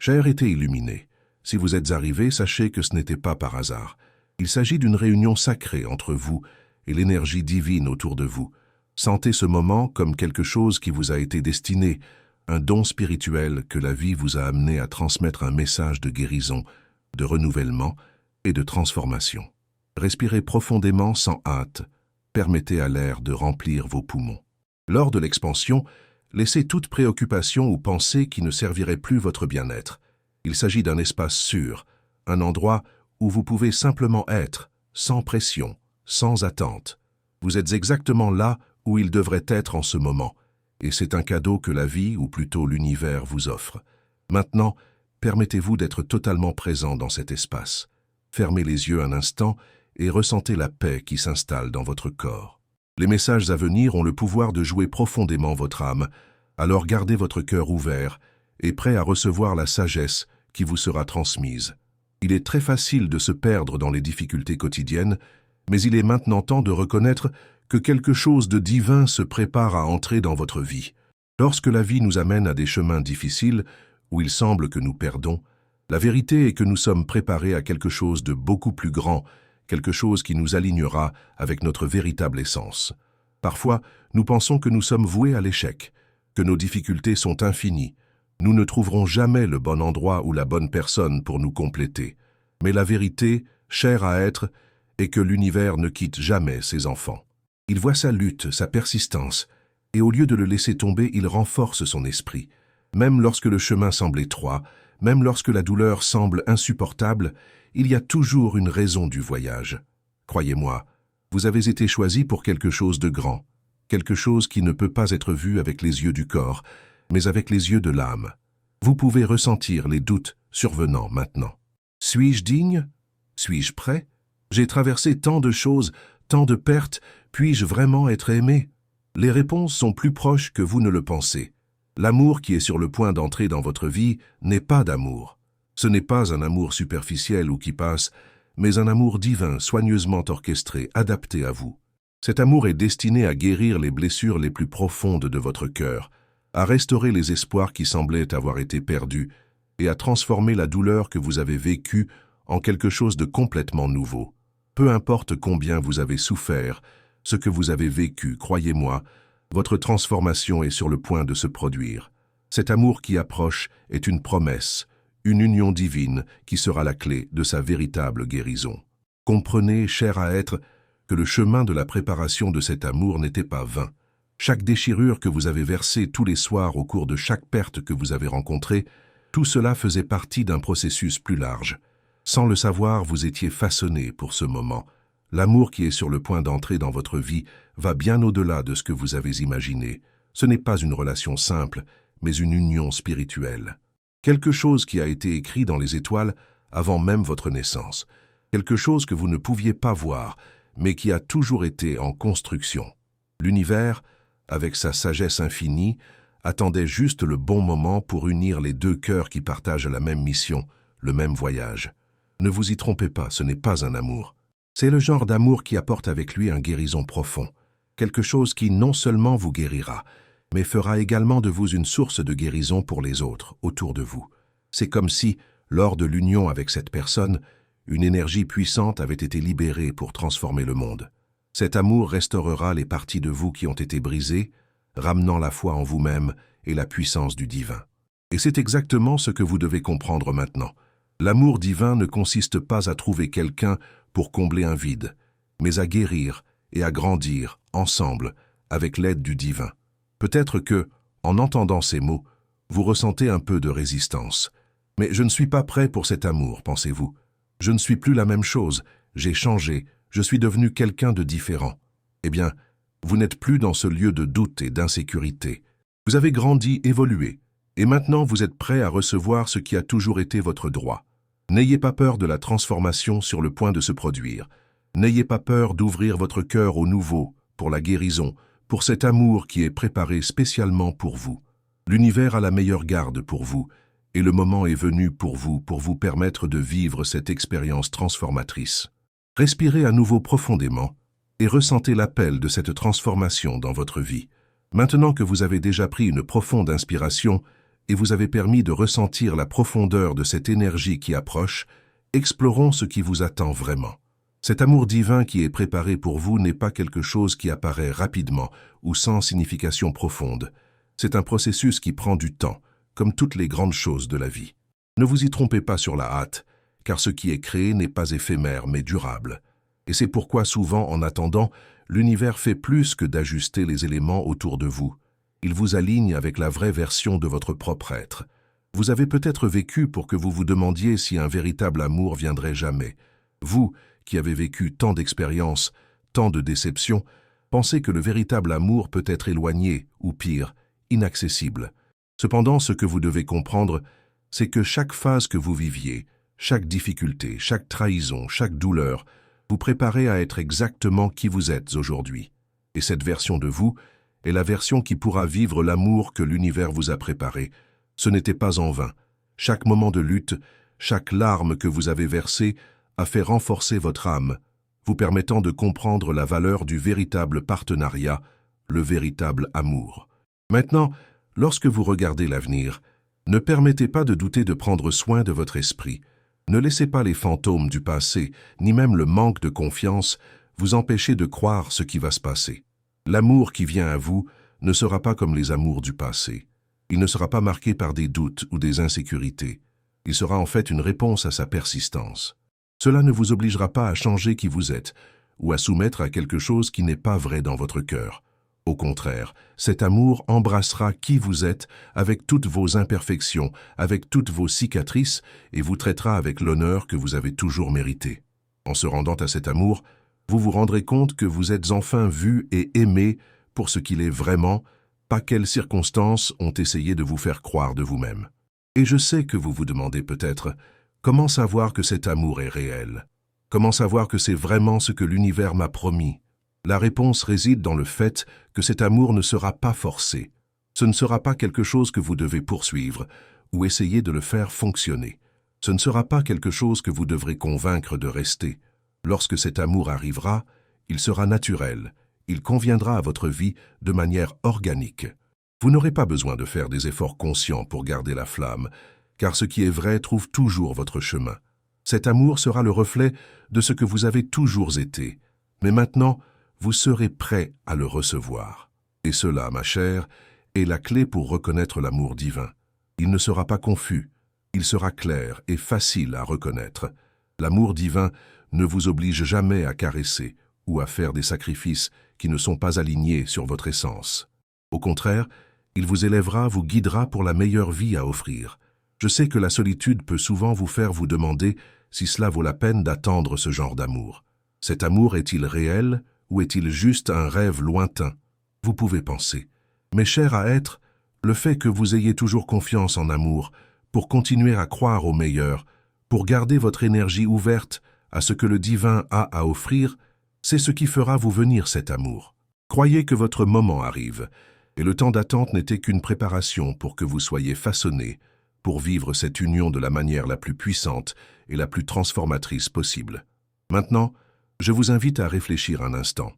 Chère été illuminée, si vous êtes arrivé, sachez que ce n'était pas par hasard. Il s'agit d'une réunion sacrée entre vous et l'énergie divine autour de vous. Sentez ce moment comme quelque chose qui vous a été destiné, un don spirituel que la vie vous a amené à transmettre un message de guérison, de renouvellement et de transformation. Respirez profondément sans hâte. Permettez à l'air de remplir vos poumons. Lors de l'expansion, laissez toute préoccupation ou pensée qui ne servirait plus votre bien-être. Il s'agit d'un espace sûr, un endroit où vous pouvez simplement être, sans pression, sans attente. Vous êtes exactement là où il devrait être en ce moment, et c'est un cadeau que la vie, ou plutôt l'univers, vous offre. Maintenant, permettez-vous d'être totalement présent dans cet espace. Fermez les yeux un instant et ressentez la paix qui s'installe dans votre corps. Les messages à venir ont le pouvoir de jouer profondément votre âme, alors gardez votre cœur ouvert et prêt à recevoir la sagesse qui vous sera transmise. Il est très facile de se perdre dans les difficultés quotidiennes, mais il est maintenant temps de reconnaître que quelque chose de divin se prépare à entrer dans votre vie. Lorsque la vie nous amène à des chemins difficiles, où il semble que nous perdons, la vérité est que nous sommes préparés à quelque chose de beaucoup plus grand, quelque chose qui nous alignera avec notre véritable essence. Parfois, nous pensons que nous sommes voués à l'échec, que nos difficultés sont infinies. Nous ne trouverons jamais le bon endroit ou la bonne personne pour nous compléter. Mais la vérité, chère à être, est que l'univers ne quitte jamais ses enfants. Il voit sa lutte, sa persistance, et au lieu de le laisser tomber, il renforce son esprit. Même lorsque le chemin semble étroit, même lorsque la douleur semble insupportable, il y a toujours une raison du voyage. Croyez-moi, vous avez été choisi pour quelque chose de grand, quelque chose qui ne peut pas être vu avec les yeux du corps, mais avec les yeux de l'âme. Vous pouvez ressentir les doutes survenant maintenant. Suis-je digne? Suis-je prêt? J'ai traversé tant de choses, tant de pertes, puis-je vraiment être aimé? Les réponses sont plus proches que vous ne le pensez. L'amour qui est sur le point d'entrer dans votre vie n'est pas d'amour. Ce n'est pas un amour superficiel ou qui passe, mais un amour divin, soigneusement orchestré, adapté à vous. Cet amour est destiné à guérir les blessures les plus profondes de votre cœur, à restaurer les espoirs qui semblaient avoir été perdus et à transformer la douleur que vous avez vécue en quelque chose de complètement nouveau. Peu importe combien vous avez souffert, ce que vous avez vécu, croyez-moi, votre transformation est sur le point de se produire. Cet amour qui approche est une promesse, une union divine qui sera la clé de sa véritable guérison. Comprenez, cher à être, que le chemin de la préparation de cet amour n'était pas vain. Chaque déchirure que vous avez versée tous les soirs au cours de chaque perte que vous avez rencontrée, tout cela faisait partie d'un processus plus large. Sans le savoir, vous étiez façonné pour ce moment. L'amour qui est sur le point d'entrer dans votre vie va bien au-delà de ce que vous avez imaginé. Ce n'est pas une relation simple, mais une union spirituelle. Quelque chose qui a été écrit dans les étoiles avant même votre naissance. Quelque chose que vous ne pouviez pas voir, mais qui a toujours été en construction. L'univers, avec sa sagesse infinie, attendait juste le bon moment pour unir les deux cœurs qui partagent la même mission, le même voyage. Ne vous y trompez pas, ce n'est pas un amour. C'est le genre d'amour qui apporte avec lui un guérison profond, quelque chose qui non seulement vous guérira, mais fera également de vous une source de guérison pour les autres, autour de vous. C'est comme si, lors de l'union avec cette personne, une énergie puissante avait été libérée pour transformer le monde. Cet amour restaurera les parties de vous qui ont été brisées, ramenant la foi en vous-même et la puissance du divin. Et c'est exactement ce que vous devez comprendre maintenant. L'amour divin ne consiste pas à trouver quelqu'un pour combler un vide, mais à guérir et à grandir ensemble avec l'aide du divin. Peut-être que, en entendant ces mots, vous ressentez un peu de résistance. Mais je ne suis pas prêt pour cet amour, pensez-vous. Je ne suis plus la même chose, j'ai changé, je suis devenu quelqu'un de différent. Eh bien, vous n'êtes plus dans ce lieu de doute et d'insécurité. Vous avez grandi, évolué, et maintenant vous êtes prêt à recevoir ce qui a toujours été votre droit. N'ayez pas peur de la transformation sur le point de se produire. N'ayez pas peur d'ouvrir votre cœur au nouveau, pour la guérison, pour cet amour qui est préparé spécialement pour vous. L'univers a la meilleure garde pour vous, et le moment est venu pour vous permettre de vivre cette expérience transformatrice. Respirez à nouveau profondément et ressentez l'appel de cette transformation dans votre vie. Maintenant que vous avez déjà pris une profonde inspiration, et vous avez permis de ressentir la profondeur de cette énergie qui approche, explorons ce qui vous attend vraiment. Cet amour divin qui est préparé pour vous n'est pas quelque chose qui apparaît rapidement ou sans signification profonde. C'est un processus qui prend du temps, comme toutes les grandes choses de la vie. Ne vous y trompez pas sur la hâte, car ce qui est créé n'est pas éphémère mais durable. Et c'est pourquoi souvent, en attendant, l'univers fait plus que d'ajuster les éléments autour de vous. Il vous aligne avec la vraie version de votre propre être. Vous avez peut-être vécu pour que vous vous demandiez si un véritable amour viendrait jamais. Vous, qui avez vécu tant d'expériences, tant de déceptions, pensez que le véritable amour peut être éloigné, ou pire, inaccessible. Cependant, ce que vous devez comprendre, c'est que chaque phase que vous viviez, chaque difficulté, chaque trahison, chaque douleur, vous préparez à être exactement qui vous êtes aujourd'hui. Et cette version de vous est la version qui pourra vivre l'amour que l'univers vous a préparé. Ce n'était pas en vain. Chaque moment de lutte, chaque larme que vous avez versée a fait renforcer votre âme, vous permettant de comprendre la valeur du véritable partenariat, le véritable amour. Maintenant, lorsque vous regardez l'avenir, ne permettez pas de douter de prendre soin de votre esprit. Ne laissez pas les fantômes du passé, ni même le manque de confiance, vous empêcher de croire ce qui va se passer. L'amour qui vient à vous ne sera pas comme les amours du passé. Il ne sera pas marqué par des doutes ou des insécurités. Il sera en fait une réponse à sa persistance. Cela ne vous obligera pas à changer qui vous êtes, ou à soumettre à quelque chose qui n'est pas vrai dans votre cœur. Au contraire, cet amour embrassera qui vous êtes avec toutes vos imperfections, avec toutes vos cicatrices, et vous traitera avec l'honneur que vous avez toujours mérité. En se rendant à cet amour, vous vous rendrez compte que vous êtes enfin vu et aimé pour ce qu'il est vraiment, pas quelles circonstances ont essayé de vous faire croire de vous-même. Et je sais que vous vous demandez peut-être, comment savoir que cet amour est réel? Comment savoir que c'est vraiment ce que l'univers m'a promis? La réponse réside dans le fait que cet amour ne sera pas forcé. Ce ne sera pas quelque chose que vous devez poursuivre ou essayer de le faire fonctionner. Ce ne sera pas quelque chose que vous devrez convaincre de rester. Lorsque cet amour arrivera, il sera naturel, il conviendra à votre vie de manière organique. Vous n'aurez pas besoin de faire des efforts conscients pour garder la flamme, car ce qui est vrai trouve toujours votre chemin. Cet amour sera le reflet de ce que vous avez toujours été. Mais maintenant, vous serez prêt à le recevoir. Et cela, ma chère, est la clé pour reconnaître l'amour divin. Il ne sera pas confus, il sera clair et facile à reconnaître. L'amour divin ne vous oblige jamais à caresser ou à faire des sacrifices qui ne sont pas alignés sur votre essence. Au contraire, il vous élèvera, vous guidera pour la meilleure vie à offrir. Je sais que la solitude peut souvent vous faire vous demander si cela vaut la peine d'attendre ce genre d'amour. Cet amour est-il réel ou est-il juste un rêve lointain? Vous pouvez penser. Mais cher à être, le fait que vous ayez toujours confiance en amour, pour continuer à croire au meilleur, pour garder votre énergie ouverte à ce que le divin a à offrir, c'est ce qui fera vous venir cet amour. Croyez que votre moment arrive, et le temps d'attente n'était qu'une préparation pour que vous soyez façonné, pour vivre cette union de la manière la plus puissante et la plus transformatrice possible. Maintenant, je vous invite à réfléchir un instant.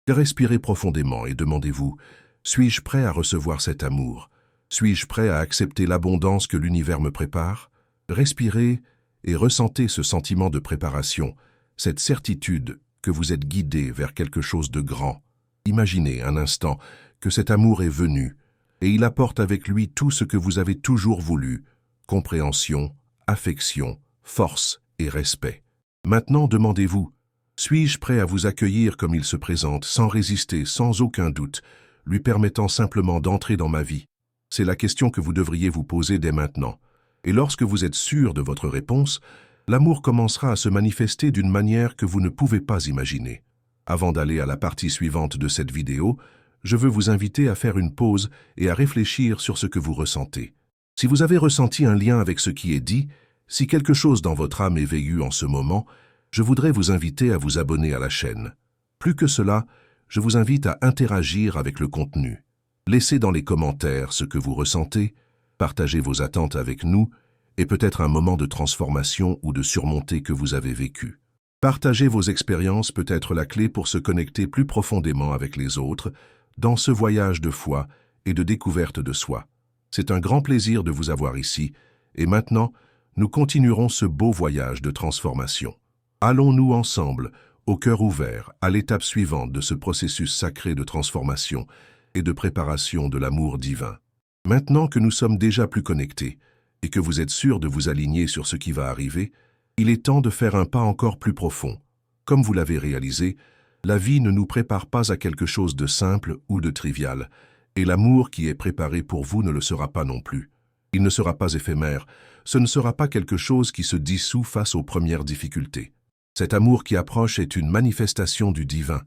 Respirez profondément et demandez-vous, suis-je prêt à recevoir cet amour? Suis-je prêt à accepter l'abondance que l'univers me prépare? Respirez et ressentez ce sentiment de préparation, cette certitude que vous êtes guidé vers quelque chose de grand. Imaginez un instant que cet amour est venu, et il apporte avec lui tout ce que vous avez toujours voulu, compréhension, affection, force et respect. Maintenant, demandez-vous, suis-je prêt à vous accueillir comme il se présente, sans résister, sans aucun doute, lui permettant simplement d'entrer dans ma vie? C'est la question que vous devriez vous poser dès maintenant. Et lorsque vous êtes sûr de votre réponse, l'amour commencera à se manifester d'une manière que vous ne pouvez pas imaginer. Avant d'aller à la partie suivante de cette vidéo, je veux vous inviter à faire une pause et à réfléchir sur ce que vous ressentez. Si vous avez ressenti un lien avec ce qui est dit, si quelque chose dans votre âme éveille en ce moment, je voudrais vous inviter à vous abonner à la chaîne. Plus que cela, je vous invite à interagir avec le contenu. Laissez dans les commentaires ce que vous ressentez, partagez vos attentes avec nous et peut-être un moment de transformation ou de surmontée que vous avez vécu. Partager vos expériences peut être la clé pour se connecter plus profondément avec les autres dans ce voyage de foi et de découverte de soi. C'est un grand plaisir de vous avoir ici, et maintenant, nous continuerons ce beau voyage de transformation. Allons-nous ensemble, au cœur ouvert, à l'étape suivante de ce processus sacré de transformation et de préparation de l'amour divin. Maintenant que nous sommes déjà plus connectés et que vous êtes sûrs de vous aligner sur ce qui va arriver, il est temps de faire un pas encore plus profond. Comme vous l'avez réalisé, la vie ne nous prépare pas à quelque chose de simple ou de trivial, et l'amour qui est préparé pour vous ne le sera pas non plus. Il ne sera pas éphémère, ce ne sera pas quelque chose qui se dissout face aux premières difficultés. Cet amour qui approche est une manifestation du divin,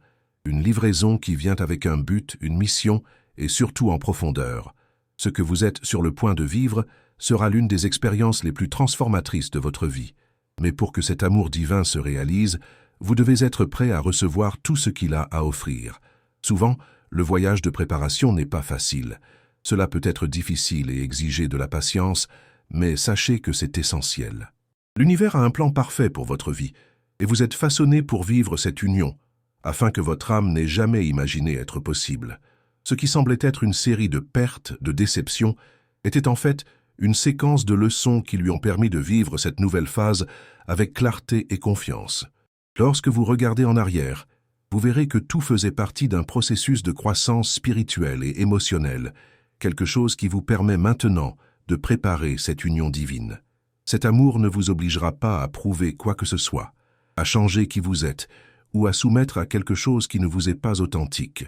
une livraison qui vient avec un but, une mission, et surtout en profondeur. Ce que vous êtes sur le point de vivre sera l'une des expériences les plus transformatrices de votre vie. Mais pour que cet amour divin se réalise, vous devez être prêt à recevoir tout ce qu'il a à offrir. Souvent, le voyage de préparation n'est pas facile. Cela peut être difficile et exiger de la patience, mais sachez que c'est essentiel. L'univers a un plan parfait pour votre vie, et vous êtes façonné pour vivre cette union, afin que votre âme n'ait jamais imaginé être possible. Ce qui semblait être une série de pertes, de déceptions, était en fait une séquence de leçons qui lui ont permis de vivre cette nouvelle phase avec clarté et confiance. Lorsque vous regardez en arrière, vous verrez que tout faisait partie d'un processus de croissance spirituelle et émotionnelle, quelque chose qui vous permet maintenant de préparer cette union divine. Cet amour ne vous obligera pas à prouver quoi que ce soit, à changer qui vous êtes, ou à soumettre à quelque chose qui ne vous est pas authentique.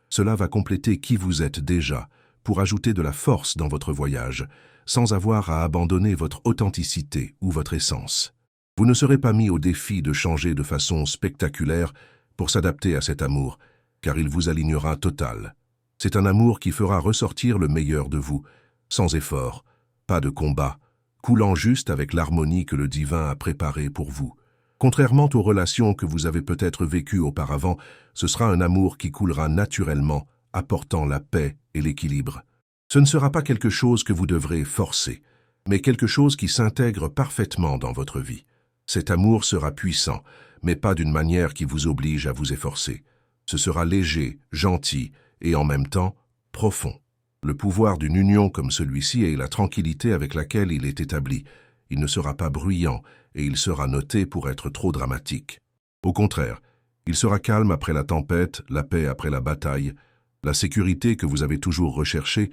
Cela va compléter qui vous êtes déjà, pour ajouter de la force dans votre voyage, sans avoir à abandonner votre authenticité ou votre essence. Vous ne serez pas mis au défi de changer de façon spectaculaire pour s'adapter à cet amour, car il vous alignera total. C'est un amour qui fera ressortir le meilleur de vous, sans effort, pas de combat, coulant juste avec l'harmonie que le divin a préparée pour vous. Contrairement aux relations que vous avez peut-être vécues auparavant, ce sera un amour qui coulera naturellement, apportant la paix et l'équilibre. Ce ne sera pas quelque chose que vous devrez forcer, mais quelque chose qui s'intègre parfaitement dans votre vie. Cet amour sera puissant, mais pas d'une manière qui vous oblige à vous efforcer. Ce sera léger, gentil et en même temps profond. Le pouvoir d'une union comme celui-ci est la tranquillité avec laquelle il est établi. Il ne sera pas bruyant et il sera noté pour être trop dramatique. Au contraire, il sera calme après la tempête, la paix après la bataille, la sécurité que vous avez toujours recherchée,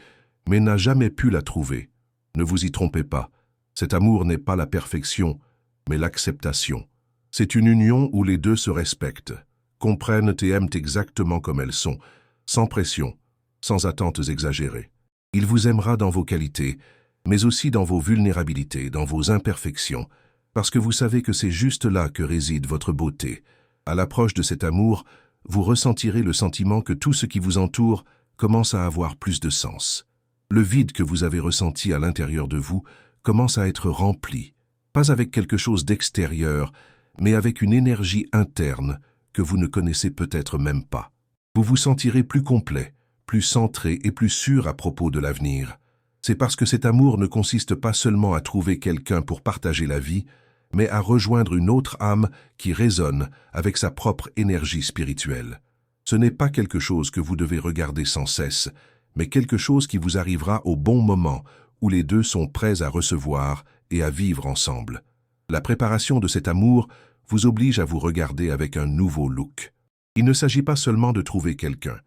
mais n'a jamais pu la trouver. Ne vous y trompez pas, cet amour n'est pas la perfection, mais l'acceptation. C'est une union où les deux se respectent, comprennent et aiment exactement comme elles sont, sans pression, sans attentes exagérées. Il vous aimera dans vos qualités, mais aussi dans vos vulnérabilités, dans vos imperfections, parce que vous savez que c'est juste là que réside votre beauté. À l'approche de cet amour, vous ressentirez le sentiment que tout ce qui vous entoure commence à avoir plus de sens. Le vide que vous avez ressenti à l'intérieur de vous commence à être rempli, pas avec quelque chose d'extérieur, mais avec une énergie interne que vous ne connaissez peut-être même pas. Vous vous sentirez plus complet, plus centré et plus sûr à propos de l'avenir. C'est parce que cet amour ne consiste pas seulement à trouver quelqu'un pour partager la vie, mais à rejoindre une autre âme qui résonne avec sa propre énergie spirituelle. Ce n'est pas quelque chose que vous devez regarder sans cesse, mais quelque chose qui vous arrivera au bon moment, où les deux sont prêts à recevoir et à vivre ensemble. La préparation de cet amour vous oblige à vous regarder avec un nouveau look. Il ne s'agit pas seulement de trouver quelqu'un,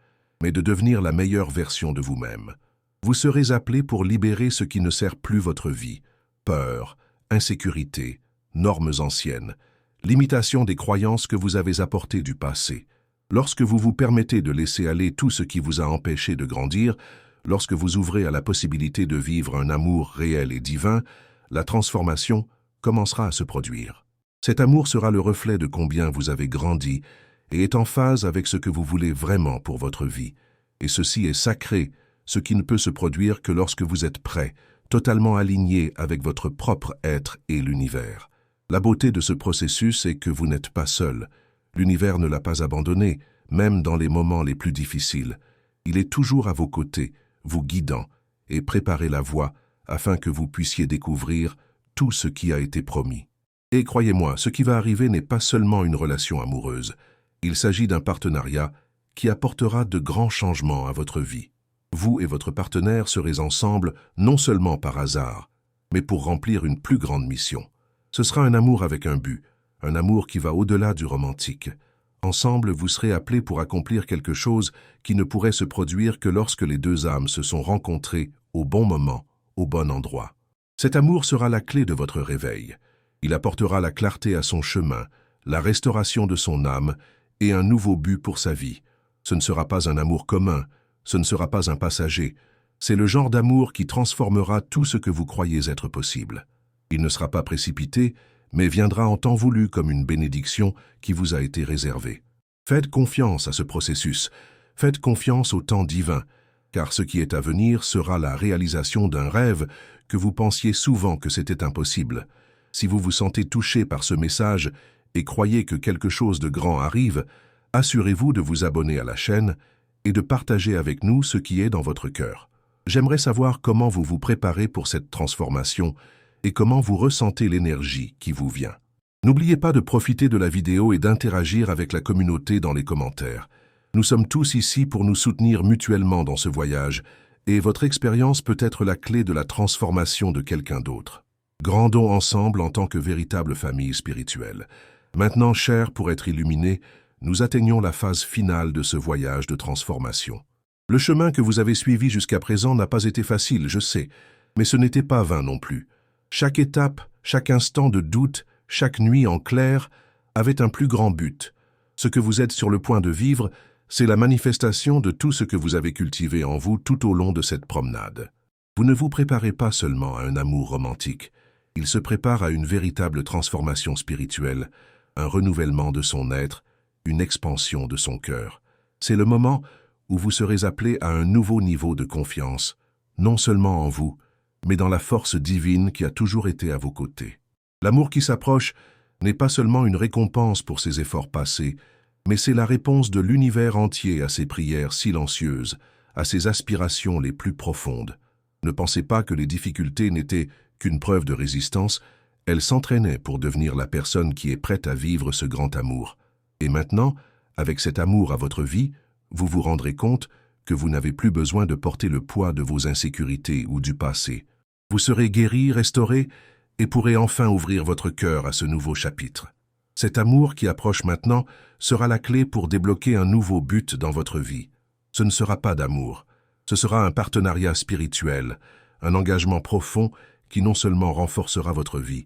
mais de devenir la meilleure version de vous-même. Vous serez appelé pour libérer ce qui ne sert plus votre vie. Peur, insécurité, normes anciennes, limitation des croyances que vous avez apportées du passé. Lorsque vous vous permettez de laisser aller tout ce qui vous a empêché de grandir, lorsque vous ouvrez à la possibilité de vivre un amour réel et divin, la transformation commencera à se produire. Cet amour sera le reflet de combien vous avez grandi et est en phase avec ce que vous voulez vraiment pour votre vie. Et ceci est sacré, ce qui ne peut se produire que lorsque vous êtes prêt, totalement aligné avec votre propre être et l'univers. La beauté de ce processus est que vous n'êtes pas seul. L'univers ne l'a pas abandonné, même dans les moments les plus difficiles. Il est toujours à vos côtés, vous guidant, et préparez la voie afin que vous puissiez découvrir tout ce qui a été promis. Et croyez-moi, ce qui va arriver n'est pas seulement une relation amoureuse. Il s'agit d'un partenariat qui apportera de grands changements à votre vie. Vous et votre partenaire serez ensemble non seulement par hasard, mais pour remplir une plus grande mission. Ce sera un amour avec un but, un amour qui va au-delà du romantique. Ensemble, vous serez appelés pour accomplir quelque chose qui ne pourrait se produire que lorsque les deux âmes se sont rencontrées au bon moment, au bon endroit. Cet amour sera la clé de votre réveil. Il apportera la clarté à son chemin, la restauration de son âme et un nouveau but pour sa vie. Ce ne sera pas un amour commun, ce ne sera pas un passager. C'est le genre d'amour qui transformera tout ce que vous croyez être possible. Il ne sera pas précipité, mais viendra en temps voulu comme une bénédiction qui vous a été réservée. Faites confiance à ce processus, faites confiance au temps divin, car ce qui est à venir sera la réalisation d'un rêve que vous pensiez souvent que c'était impossible. Si vous vous sentez touché par ce message et croyez que quelque chose de grand arrive, assurez-vous de vous abonner à la chaîne et de partager avec nous ce qui est dans votre cœur. J'aimerais savoir comment vous vous préparez pour cette transformation et comment vous ressentez l'énergie qui vous vient. N'oubliez pas de profiter de la vidéo et d'interagir avec la communauté dans les commentaires. Nous sommes tous ici pour nous soutenir mutuellement dans ce voyage, et votre expérience peut être la clé de la transformation de quelqu'un d'autre. Grandons ensemble en tant que véritable famille spirituelle. Maintenant, chers, pour être illuminés, nous atteignons la phase finale de ce voyage de transformation. Le chemin que vous avez suivi jusqu'à présent n'a pas été facile, je sais, mais ce n'était pas vain non plus. Chaque étape, chaque instant de doute, chaque nuit en clair avait un plus grand but. Ce que vous êtes sur le point de vivre, c'est la manifestation de tout ce que vous avez cultivé en vous tout au long de cette promenade. Vous ne vous préparez pas seulement à un amour romantique, il se prépare à une véritable transformation spirituelle, un renouvellement de son être, une expansion de son cœur. C'est le moment où vous serez appelés à un nouveau niveau de confiance, non seulement en vous, mais dans la force divine qui a toujours été à vos côtés. L'amour qui s'approche n'est pas seulement une récompense pour ses efforts passés, mais c'est la réponse de l'univers entier à ses prières silencieuses, à ses aspirations les plus profondes. Ne pensez pas que les difficultés n'étaient qu'une preuve de résistance, elles s'entraînaient pour devenir la personne qui est prête à vivre ce grand amour. Et maintenant, avec cet amour à votre vie, vous vous rendrez compte que vous n'avez plus besoin de porter le poids de vos insécurités ou du passé. Vous serez guéri, restauré, et pourrez enfin ouvrir votre cœur à ce nouveau chapitre. Cet amour qui approche maintenant sera la clé pour débloquer un nouveau but dans votre vie. Ce ne sera pas d'amour, ce sera un partenariat spirituel, un engagement profond qui non seulement renforcera votre vie,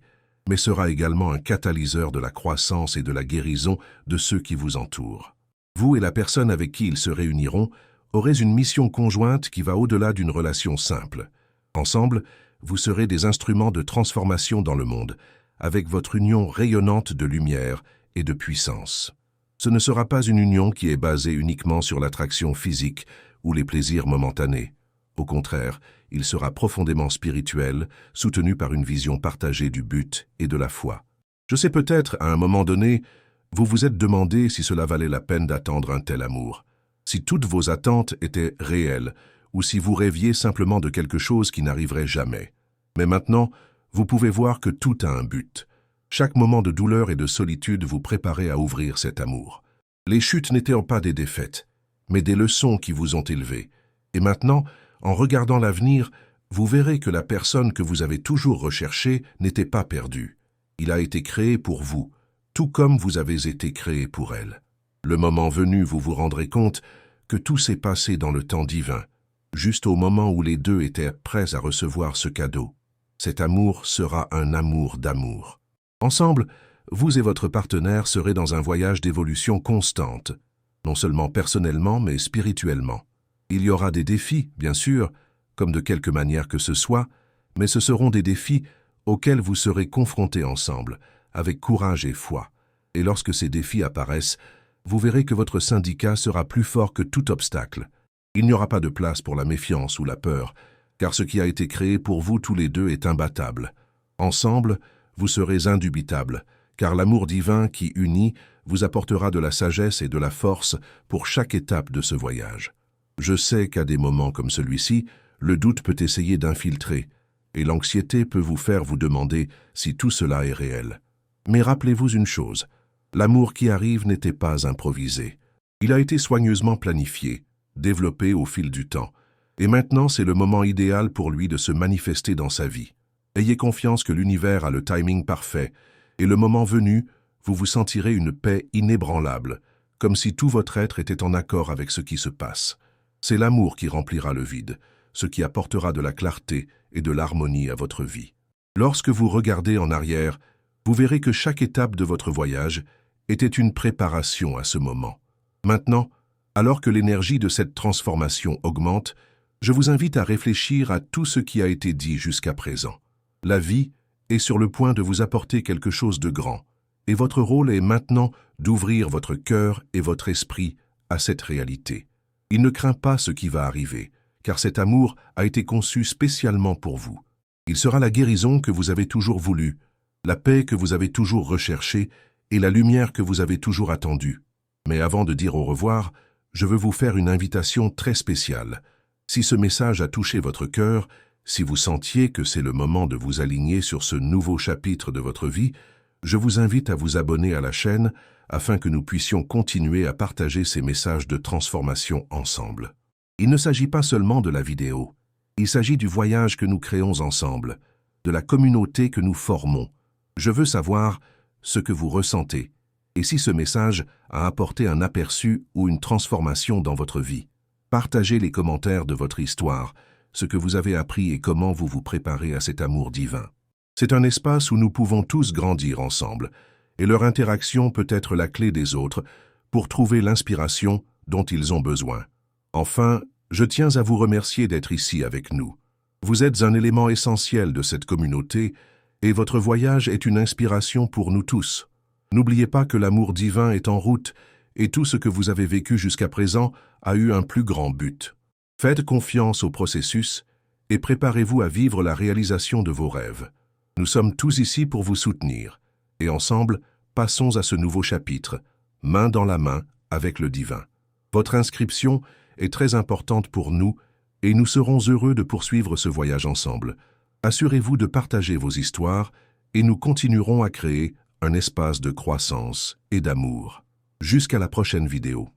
mais sera également un catalyseur de la croissance et de la guérison de ceux qui vous entourent. Vous et la personne avec qui ils se réuniront aurez une mission conjointe qui va au-delà d'une relation simple. Ensemble, vous serez des instruments de transformation dans le monde, avec votre union rayonnante de lumière et de puissance. Ce ne sera pas une union qui est basée uniquement sur l'attraction physique ou les plaisirs momentanés. Au contraire, il sera profondément spirituel, soutenu par une vision partagée du but et de la foi. Je sais peut-être, à un moment donné, vous vous êtes demandé si cela valait la peine d'attendre un tel amour, si toutes vos attentes étaient réelles, ou si vous rêviez simplement de quelque chose qui n'arriverait jamais. Mais maintenant, vous pouvez voir que tout a un but. Chaque moment de douleur et de solitude vous préparait à ouvrir cet amour. Les chutes n'étaient pas des défaites, mais des leçons qui vous ont élevé. Et maintenant, en regardant l'avenir, vous verrez que la personne que vous avez toujours recherchée n'était pas perdue. Il a été créé pour vous, tout comme vous avez été créé pour elle. Le moment venu, vous vous rendrez compte que tout s'est passé dans le temps divin, juste au moment où les deux étaient prêts à recevoir ce cadeau. Cet amour sera un amour d'amour. Ensemble, vous et votre partenaire serez dans un voyage d'évolution constante, non seulement personnellement, mais spirituellement. Il y aura des défis, bien sûr, comme de quelque manière que ce soit, mais ce seront des défis auxquels vous serez confrontés ensemble, avec courage et foi. Et lorsque ces défis apparaissent, vous verrez que votre syndicat sera plus fort que tout obstacle. Il n'y aura pas de place pour la méfiance ou la peur, car ce qui a été créé pour vous tous les deux est imbattable. Ensemble, vous serez indubitables, car l'amour divin qui unit vous apportera de la sagesse et de la force pour chaque étape de ce voyage. Je sais qu'à des moments comme celui-ci, le doute peut essayer d'infiltrer, et l'anxiété peut vous faire vous demander si tout cela est réel. Mais rappelez-vous une chose, l'amour qui arrive n'était pas improvisé. Il a été soigneusement planifié, développé au fil du temps. Et maintenant, c'est le moment idéal pour lui de se manifester dans sa vie. Ayez confiance que l'univers a le timing parfait, et le moment venu, vous vous sentirez une paix inébranlable, comme si tout votre être était en accord avec ce qui se passe. C'est l'amour qui remplira le vide, ce qui apportera de la clarté et de l'harmonie à votre vie. Lorsque vous regardez en arrière, vous verrez que chaque étape de votre voyage était une préparation à ce moment. Maintenant, alors que l'énergie de cette transformation augmente, je vous invite à réfléchir à tout ce qui a été dit jusqu'à présent. La vie est sur le point de vous apporter quelque chose de grand, et votre rôle est maintenant d'ouvrir votre cœur et votre esprit à cette réalité. Il ne craint pas ce qui va arriver, car cet amour a été conçu spécialement pour vous. Il sera la guérison que vous avez toujours voulu, la paix que vous avez toujours recherchée et la lumière que vous avez toujours attendue. Mais avant de dire au revoir, je veux vous faire une invitation très spéciale. Si ce message a touché votre cœur, si vous sentiez que c'est le moment de vous aligner sur ce nouveau chapitre de votre vie, je vous invite à vous abonner à la chaîne afin que nous puissions continuer à partager ces messages de transformation ensemble. Il ne s'agit pas seulement de la vidéo, il s'agit du voyage que nous créons ensemble, de la communauté que nous formons. Je veux savoir ce que vous ressentez et si ce message a apporté un aperçu ou une transformation dans votre vie. Partagez les commentaires de votre histoire, ce que vous avez appris et comment vous vous préparez à cet amour divin. C'est un espace où nous pouvons tous grandir ensemble, et leur interaction peut être la clé des autres pour trouver l'inspiration dont ils ont besoin. Enfin, je tiens à vous remercier d'être ici avec nous. Vous êtes un élément essentiel de cette communauté, et votre voyage est une inspiration pour nous tous. N'oubliez pas que l'amour divin est en route, et tout ce que vous avez vécu jusqu'à présent a eu un plus grand but. Faites confiance au processus et préparez-vous à vivre la réalisation de vos rêves. Nous sommes tous ici pour vous soutenir, et ensemble, passons à ce nouveau chapitre, main dans la main avec le divin. Votre inscription est très importante pour nous, et nous serons heureux de poursuivre ce voyage ensemble. Assurez-vous de partager vos histoires, et nous continuerons à créer un espace de croissance et d'amour. Jusqu'à la prochaine vidéo.